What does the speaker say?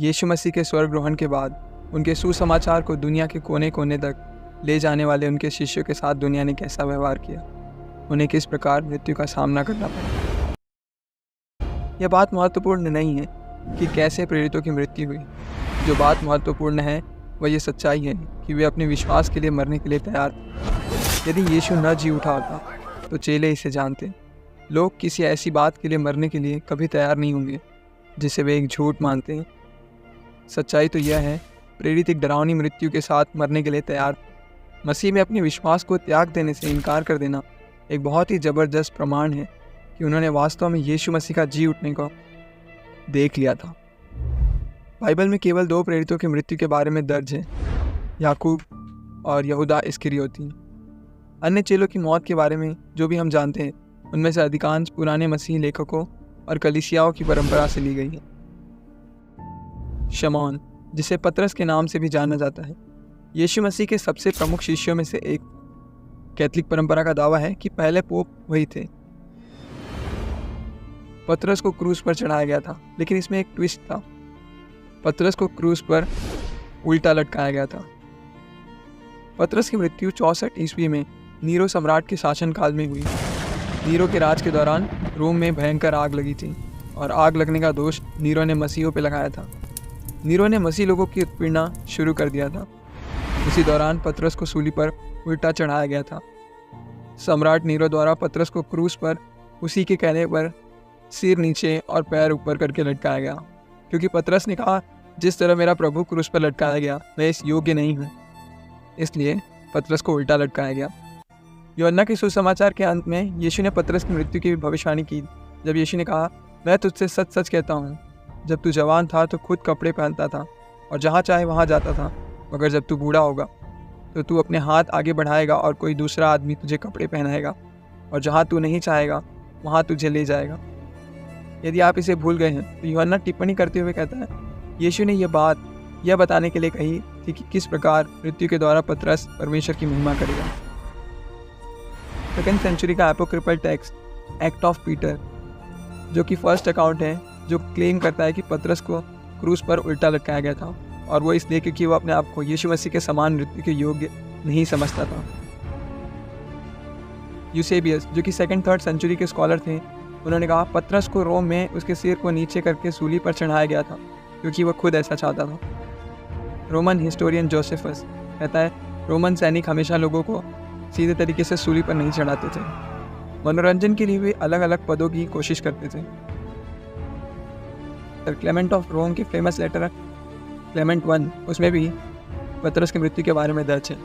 यीशु मसीह के स्वर्गरोहण के बाद उनके सुसमाचार को दुनिया के कोने कोने तक ले जाने वाले उनके शिष्यों के साथ दुनिया ने कैसा व्यवहार किया, उन्हें किस प्रकार मृत्यु का सामना करना पड़ा। यह बात महत्वपूर्ण नहीं है कि कैसे प्रेरितों की मृत्यु हुई। जो बात महत्वपूर्ण है वह यह सच्चाई है कि वे अपने विश्वास के लिए मरने के लिए तैयार थे। यदि यीशु न जी उठा होता तो चेले इसे जानते। लोग किसी ऐसी बात के लिए मरने के लिए कभी तैयार नहीं होंगे जिसे वे एक झूठ मानते हैं। सच्चाई तो यह है, प्रेरित एक डरावनी मृत्यु के साथ मरने के लिए तैयार थे। मसीह में अपने विश्वास को त्याग देने से इनकार कर देना एक बहुत ही ज़बरदस्त प्रमाण है कि उन्होंने वास्तव में यीशु मसीह का जी उठने को देख लिया था। बाइबल में केवल 2 प्रेरितों की मृत्यु के बारे में दर्ज है, याकूब और यहूदा इस्करियोती। अन्य चेलों की मौत के बारे में जो भी हम जानते हैं उनमें से अधिकांश पुराने मसीही लेखकों और कलीसियाओं की परंपरा से ली गई है। शमौन, जिसे पतरस के नाम से भी जाना जाता है, यीशु मसीह के सबसे प्रमुख शिष्यों में से एक। कैथोलिक परंपरा का दावा है कि पहले पोप वही थे। पतरस को क्रूस पर चढ़ाया गया था, लेकिन इसमें एक ट्विस्ट था। पतरस को क्रूस पर उल्टा लटकाया गया था। पतरस की मृत्यु 64 ईस्वी में नीरो सम्राट के शासनकाल में हुई। नीरो के राज के दौरान रोम में भयंकर आग लगी थी और आग लगने का दोष नीरो ने मसीहों पर लगाया था। नीरो ने मसीह लोगों की उत्पीड़ना शुरू कर दिया था। उसी दौरान पतरस को सूली पर उल्टा चढ़ाया गया था। सम्राट नीरो द्वारा पतरस को क्रूस पर उसी के कहने पर सिर नीचे और पैर ऊपर करके लटकाया गया, क्योंकि पतरस ने कहा, जिस तरह मेरा प्रभु क्रूस पर लटकाया गया मैं इस योग्य नहीं हूँ। इसलिए पतरस को उल्टा लटकाया गया। यूहन्ना के सुसमाचार के अंत में यीशु ने पतरस की मृत्यु की भविष्यवाणी की, जब यीशु ने कहा, मैं तुझसे सच सच कहता हूँ, जब तू जवान था तो खुद कपड़े पहनता था और जहाँ चाहे वहाँ जाता था, मगर जब तू बूढ़ा होगा तो तू अपने हाथ आगे बढ़ाएगा और कोई दूसरा आदमी तुझे कपड़े पहनाएगा और जहाँ तू नहीं चाहेगा वहाँ तुझे ले जाएगा। यदि आप इसे भूल गए हैं तो यूहन्ना टिप्पणी करते हुए कहता है, यीशु ने यह बात यह बताने के लिए कही थी कि किस प्रकार मृत्यु के द्वारा पतरस परमेश्वर की महिमा करेगा। 2nd सेंचुरी का एपोक्रिफल टेक्स्ट एक्ट ऑफ पीटर, जो कि फर्स्ट अकाउंट है जो क्लेम करता है कि पतरस को क्रूस पर उल्टा लटकाया गया था, और वो इसलिए क्योंकि वो अपने आप को यीशु मसीह के समान मृत्यु के योग्य नहीं समझता था। यूसेबियस, जो कि 2nd-3rd सेंचुरी के स्कॉलर थे, उन्होंने कहा पतरस को रोम में उसके सिर को नीचे करके सूली पर चढ़ाया गया था क्योंकि वह खुद ऐसा चाहता था। रोमन हिस्टोरियन जोसेफस कहता है, रोमन सैनिक हमेशा लोगों को सीधे तरीके से सूली पर नहीं चढ़ाते थे। मनोरंजन के लिए वे अलग अलग पदों की कोशिश करते थे। क्लेमेंट ऑफ रोम की फेमस लेटर क्लेमेंट 1, उसमें भी पतरस की मृत्यु के बारे में दर्ज है।